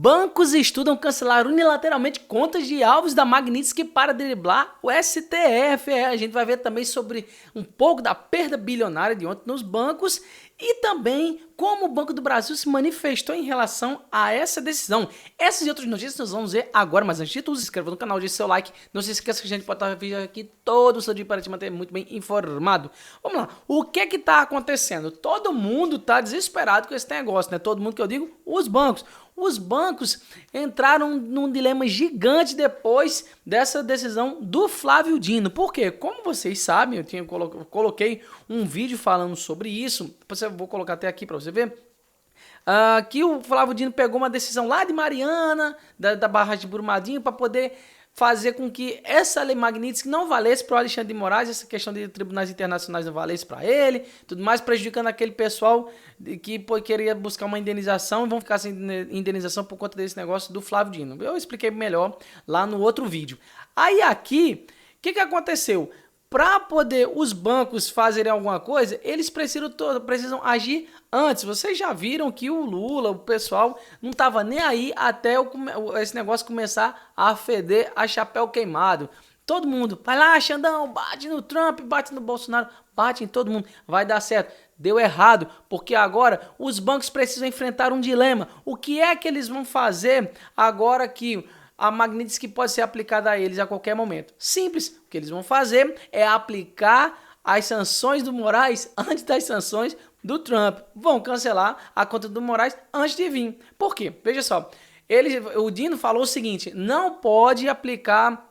Bancos estudam cancelar unilateralmente contas de alvos da Magnitsky para driblar o STF. A gente vai ver também sobre um pouco da perda bilionária de ontem nos bancos e também como o Banco do Brasil se manifestou em relação a essa decisão. Essas e outras notícias nós vamos ver agora, mas antes de tudo, se inscreva no canal, deixe seu like. Não se esqueça que a gente pode estar vídeo aqui todo o seu dia para te manter muito bem informado. Vamos lá, o que que está acontecendo? Todo mundo está desesperado com esse negócio, né? Todo mundo que eu digo, os bancos. Os bancos entraram num dilema gigante depois dessa decisão do Flávio Dino. Por quê? Como vocês sabem, eu coloquei um vídeo falando sobre isso. Eu vou colocar até aqui para você ver. Que o Flávio Dino pegou uma decisão lá de Mariana, da barragem de Brumadinho, para poder fazer com que essa lei Magnitsky não valesse para o Alexandre de Moraes, essa questão de tribunais internacionais não valesse para ele, tudo mais, prejudicando aquele pessoal que queria buscar uma indenização e vão ficar sem indenização por conta desse negócio do Flávio Dino. Eu expliquei melhor lá no outro vídeo. Aí aqui, o que aconteceu? Para poder os bancos fazerem alguma coisa, eles precisam agir antes. Vocês já viram que o Lula, o pessoal, não estava nem aí até esse negócio começar a feder a chapéu queimado. Todo mundo, vai lá, Xandão, bate no Trump, bate no Bolsonaro, bate em todo mundo, vai dar certo. Deu errado, porque agora os bancos precisam enfrentar um dilema. O que é que eles vão fazer agora que a Magnitsky pode ser aplicada a eles a qualquer momento? Simples, o que eles vão fazer é aplicar as sanções do Moraes antes das sanções do Trump. Vão cancelar a conta do Moraes antes de vir. Por quê? Veja só, o Dino falou o seguinte, não pode aplicar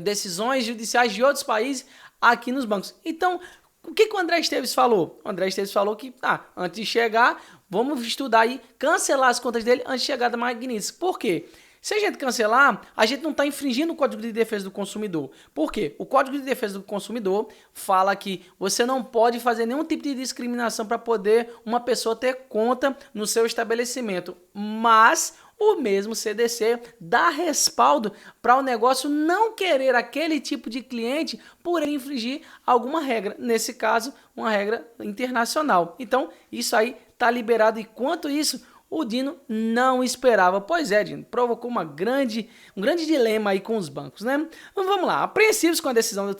decisões judiciais de outros países aqui nos bancos. Então, o que o André Esteves falou? O André Esteves falou que, antes de chegar, vamos estudar aí, cancelar as contas dele antes de chegar da Magnitsky. Por quê? Se a gente cancelar, a gente não está infringindo o Código de Defesa do Consumidor. Por quê? O Código de Defesa do Consumidor fala que você não pode fazer nenhum tipo de discriminação para poder uma pessoa ter conta no seu estabelecimento. Mas o mesmo CDC dá respaldo para o negócio não querer aquele tipo de cliente por ele infringir alguma regra. Nesse caso, uma regra internacional. Então, isso aí está liberado. E quanto isso, o Dino não esperava. Pois é, Dino, provocou um grande dilema aí com os bancos, né? Então, vamos lá, apreensivos com a decisão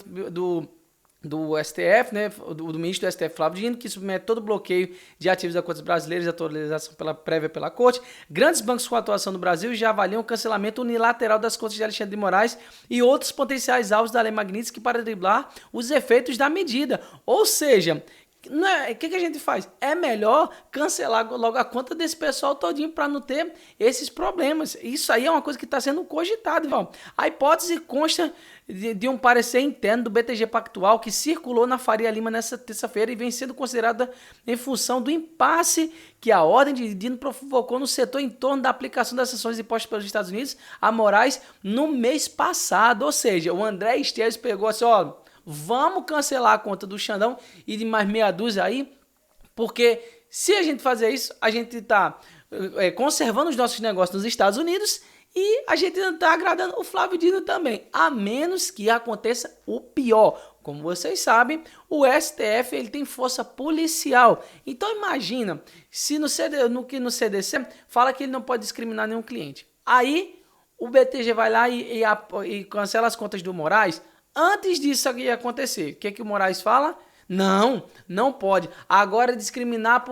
do STF, né, do ministro do STF, Flávio Dino, que submete todo o bloqueio de ativos da contas brasileiras e atualização prévia pela corte. Grandes bancos com atuação no Brasil já avaliam o cancelamento unilateral das contas de Alexandre de Moraes e outros potenciais alvos da lei Magnitsky para driblar os efeitos da medida. Ou seja, o que a gente faz? É melhor cancelar logo a conta desse pessoal todinho para não ter esses problemas. Isso aí é uma coisa que está sendo cogitada. A hipótese consta de um parecer interno do BTG Pactual que circulou na Faria Lima nessa terça-feira e vem sendo considerada em função do impasse que a ordem de Dino provocou no setor em torno da aplicação das sanções impostas pelos Estados Unidos a Moraes no mês passado. Ou seja, o André Esteves pegou assim, vamos cancelar a conta do Xandão e de mais meia dúzia aí, porque se a gente fazer isso, a gente está conservando os nossos negócios nos Estados Unidos e a gente não está agradando o Flávio Dino também, a menos que aconteça o pior. Como vocês sabem, o STF ele tem força policial. Então imagina, se no CDC fala que ele não pode discriminar nenhum cliente. Aí o BTG vai lá e cancela as contas do Moraes. Antes disso acontecer, o que o Moraes fala? Não pode. Agora discriminar,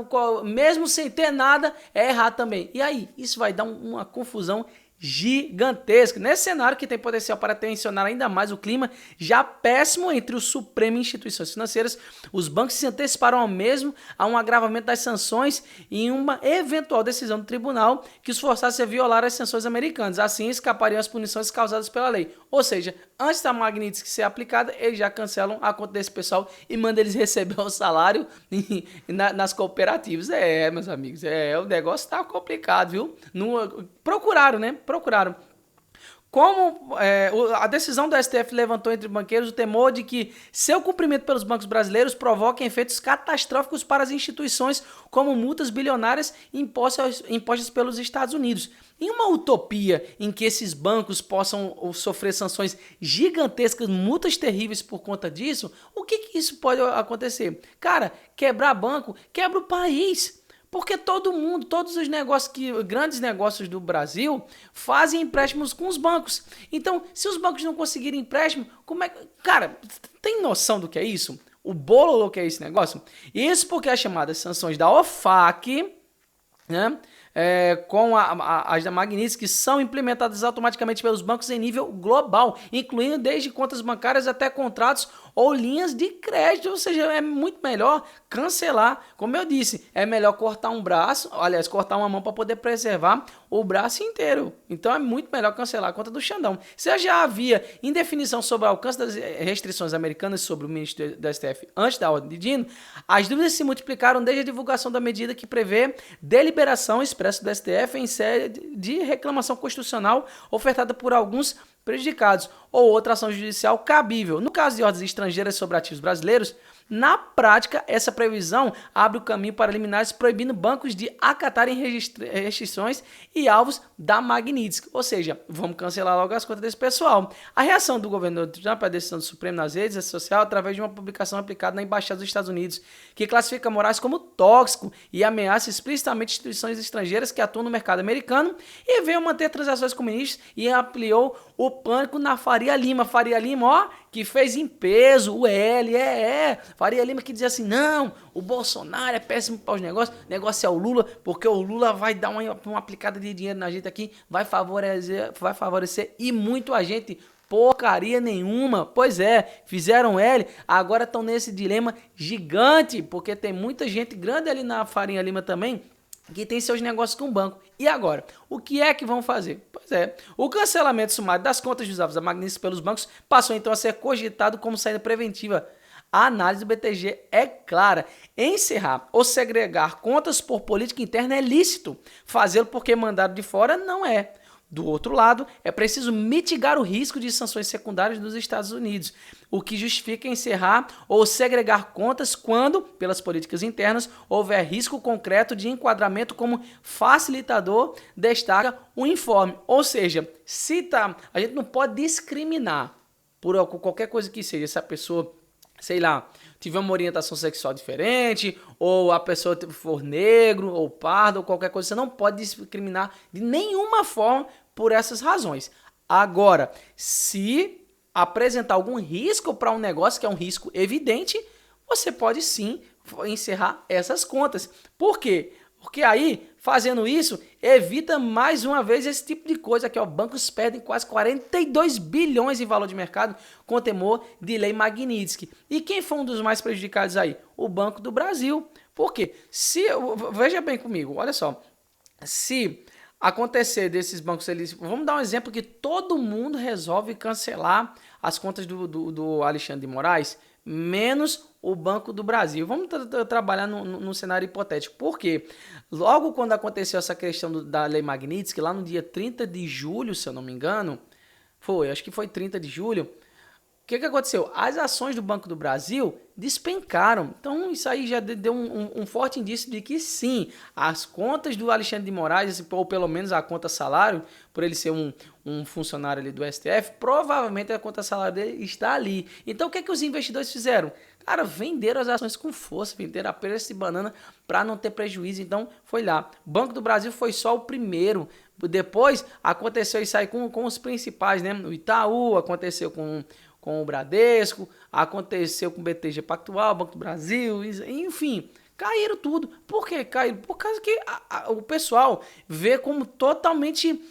mesmo sem ter nada, é errar também. E aí, isso vai dar uma confusão gigantesca. Nesse cenário que tem potencial para tensionar ainda mais o clima já péssimo entre o Supremo e instituições financeiras, os bancos se anteciparam ao mesmo a um agravamento das sanções e em uma eventual decisão do tribunal que os forçasse a violar as sanções americanas. Assim, escapariam as punições causadas pela lei. Ou seja, antes da Magnitsky ser aplicada, eles já cancelam a conta desse pessoal e mandam eles receber o salário nas cooperativas. Meus amigos, o negócio tá complicado, viu? Procuraram, né? Procuraram. Como a decisão do STF levantou entre banqueiros o temor de que seu cumprimento pelos bancos brasileiros provoque efeitos catastróficos para as instituições, como multas bilionárias impostas pelos Estados Unidos. Em uma utopia em que esses bancos possam sofrer sanções gigantescas, multas terríveis por conta disso, o que isso pode acontecer? Cara, quebrar banco, quebra o país. Porque todo mundo, todos os negócios grandes negócios do Brasil fazem empréstimos com os bancos. Então, se os bancos não conseguirem empréstimo, como é que... Cara, tem noção do que é isso? O bololô que é esse negócio? Isso porque as chamadas sanções da OFAC, né? Com as da Magnitsky, são implementadas automaticamente pelos bancos em nível global, incluindo desde contas bancárias até contratos ou linhas de crédito. Ou seja, é muito melhor cancelar. Como eu disse, é melhor cortar um braço, aliás, cortar uma mão para poder preservar o braço inteiro. Então é muito melhor cancelar a conta do Xandão. Se já havia indefinição sobre o alcance das restrições americanas sobre o ministro do STF antes da ordem de Dino, as dúvidas se multiplicaram desde a divulgação da medida que prevê deliberação expressa do STF em sede de reclamação constitucional ofertada por alguns prejudicados ou outra ação judicial cabível. No caso de ordens estrangeiras sobre ativos brasileiros, na prática, essa previsão abre o caminho para liminares proibindo bancos de acatarem restrições e alvos da Magnitsky. Ou seja, vamos cancelar logo as contas desse pessoal. A reação do governo Trump à decisão do Supremo nas redes sociais através de uma publicação aplicada na Embaixada dos Estados Unidos, que classifica Moraes como tóxico e ameaça explicitamente instituições estrangeiras que atuam no mercado americano, e veio manter transações com ministros e ampliou o pânico na Faria Lima. Faria Lima, ó, que fez em peso o L, Faria Lima que dizia assim, não, o Bolsonaro é péssimo para os negócios, o negócio é o Lula, porque o Lula vai dar uma aplicada de dinheiro na gente aqui, vai favorecer e muito a gente. Porcaria nenhuma. Pois é, fizeram L, agora estão nesse dilema gigante, porque tem muita gente grande ali na Faria Lima também, que tem seus negócios com o banco. E agora? O que é que vão fazer? Pois é, o cancelamento sumário das contas dos alvos da Magnitsky pelos bancos passou então a ser cogitado como saída preventiva. A análise do BTG é clara. Encerrar ou segregar contas por política interna é lícito. Fazê-lo porque mandado de fora não é. Do outro lado, é preciso mitigar o risco de sanções secundárias dos Estados Unidos, o que justifica encerrar ou segregar contas quando, pelas políticas internas, houver risco concreto de enquadramento como facilitador, destaca o informe. Ou seja, a gente não pode discriminar por qualquer coisa que seja, se a pessoa, sei lá, tiver uma orientação sexual diferente, ou a pessoa for negro, ou pardo, ou qualquer coisa, você não pode discriminar de nenhuma forma por essas razões. Agora, se apresentar algum risco para um negócio, que é um risco evidente, você pode sim encerrar essas contas. Por quê? Porque aí, fazendo isso, evita mais uma vez esse tipo de coisa aqui, ó. Bancos perdem quase 42 bilhões em valor de mercado com temor de lei Magnitsky. E quem foi um dos mais prejudicados aí? O Banco do Brasil. Por quê? Veja bem comigo, olha só. Se acontecer desses bancos, vamos dar um exemplo que todo mundo resolve cancelar as contas do Alexandre de Moraes, menos o Banco do Brasil. Vamos trabalhar num cenário hipotético. Por quê? Logo quando aconteceu essa questão da Lei Magnitsky, lá no dia 30 de julho, se eu não me engano, acho que foi 30 de julho, o que aconteceu? As ações do Banco do Brasil despencaram. Então isso aí já deu um forte indício de que sim, as contas do Alexandre de Moraes, ou pelo menos a conta salário, por ele ser um funcionário ali do STF, provavelmente a conta salário dele está ali. Então o que os investidores fizeram? Cara, venderam as ações com força, venderam a preço de banana para não ter prejuízo. Então foi lá. O Banco do Brasil foi só o primeiro. Depois aconteceu isso aí com os principais, né? O Itaú, aconteceu com o Bradesco, aconteceu com o BTG Pactual, Banco do Brasil, enfim, caíram tudo. Por que caíram? Por causa que o pessoal vê como totalmente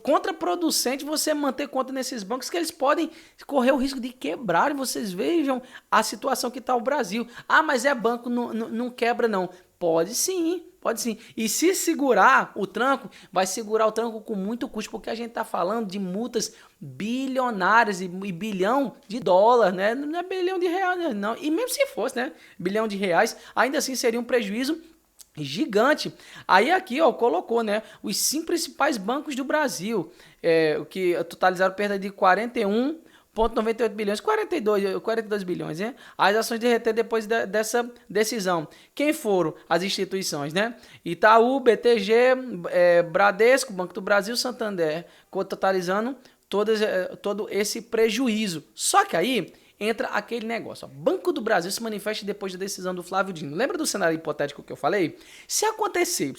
contraproducente você manter conta nesses bancos, que eles podem correr o risco de quebrar. E vocês vejam a situação que está o Brasil. Ah, mas é banco, não quebra não. Pode sim. Pode sim. E se segurar o tranco, vai segurar o tranco com muito custo, porque a gente está falando de multas bilionárias e bilhão de dólar, né? Não é bilhão de reais, não. E mesmo se fosse, né? Bilhão de reais, ainda assim seria um prejuízo gigante. Aí aqui, ó, colocou, né? Os 5 principais bancos do Brasil, que totalizaram perda de 41,98 bilhões, 42 bilhões, né? As ações derreter depois dessa decisão. Quem foram as instituições, né? Itaú, BTG, Bradesco, Banco do Brasil, Santander, totalizando todo esse prejuízo. Só que aí entra aquele negócio. Ó. Banco do Brasil se manifesta depois da decisão do Flávio Dino. Lembra do cenário hipotético que eu falei? Se acontecesse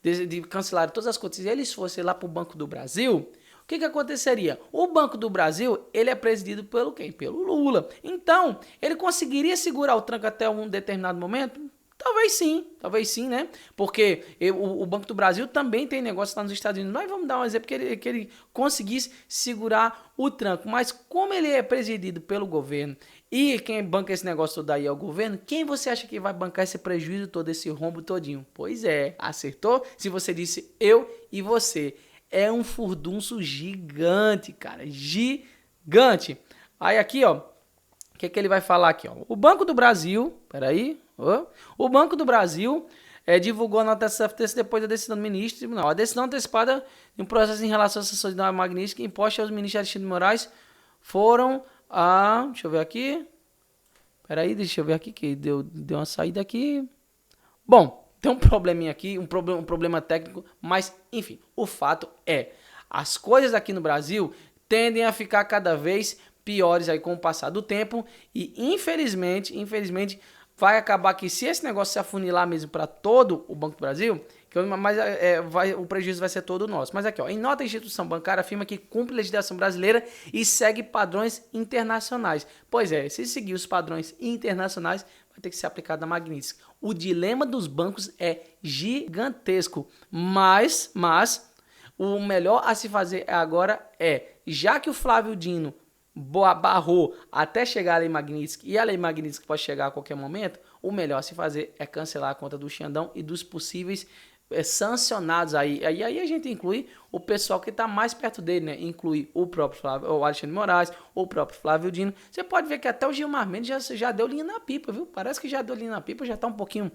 de cancelar todas as contas e eles fossem lá para o Banco do Brasil, o que aconteceria? O Banco do Brasil, ele é presidido pelo quem? Pelo Lula. Então, ele conseguiria segurar o tranco até um determinado momento? Talvez sim, né? Porque o Banco do Brasil também tem negócio lá nos Estados Unidos. Mas vamos dar um exemplo que ele conseguisse segurar o tranco. Mas como ele é presidido pelo governo e quem banca esse negócio todo aí é o governo, quem você acha que vai bancar esse prejuízo todo, esse rombo todinho? Pois é, acertou? Se você disse eu e você. É um furdunço gigante, cara. Gigante. Aí aqui, ó. O que ele vai falar aqui, ó? O Banco do Brasil, peraí, o Banco do Brasil divulgou a nota SFTC depois da decisão do ministro. Não, a decisão antecipada de um processo em relação às sanções da Magnífica imposta aos ministros Alexandre de Moraes foram a... Deixa eu ver aqui. Peraí, deixa eu ver aqui que deu uma saída aqui. Bom, tem um probleminha aqui, um problema técnico, mas, enfim, o fato é, as coisas aqui no Brasil tendem a ficar cada vez piores aí com o passar do tempo e, infelizmente, vai acabar que se esse negócio se afunilar mesmo para todo o Banco do Brasil, o prejuízo vai ser todo nosso. Mas aqui, ó, em nota, a instituição bancária afirma que cumpre legislação brasileira e segue padrões internacionais. Pois é, se seguir os padrões internacionais, vai ter que ser aplicado na Magnitsky. O dilema dos bancos é gigantesco, mas o melhor a se fazer agora já que o Flávio Dino barrou até chegar a Lei Magnitsky e a Lei Magnitsky pode chegar a qualquer momento, o melhor a se fazer é cancelar a conta do Xandão e dos possíveis sancionados aí. Aí a gente inclui o pessoal que está mais perto dele, né? Inclui o próprio o Alexandre de Moraes, o próprio Flávio Dino. Você pode ver que até o Gilmar Mendes já deu linha na pipa, viu? Parece que já deu linha na pipa, já está um pouquinho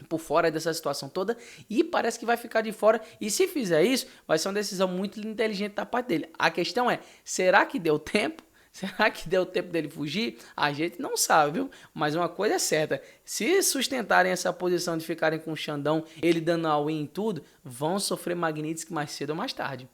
por fora dessa situação toda e parece que vai ficar de fora. E se fizer isso, vai ser uma decisão muito inteligente da parte dele. A questão é, será que deu tempo? Será que deu tempo dele fugir? A gente não sabe, viu? Mas uma coisa é certa, se sustentarem essa posição de ficarem com o Xandão, ele dando all-in em tudo, vão sofrer Magnitsky mais cedo ou mais tarde.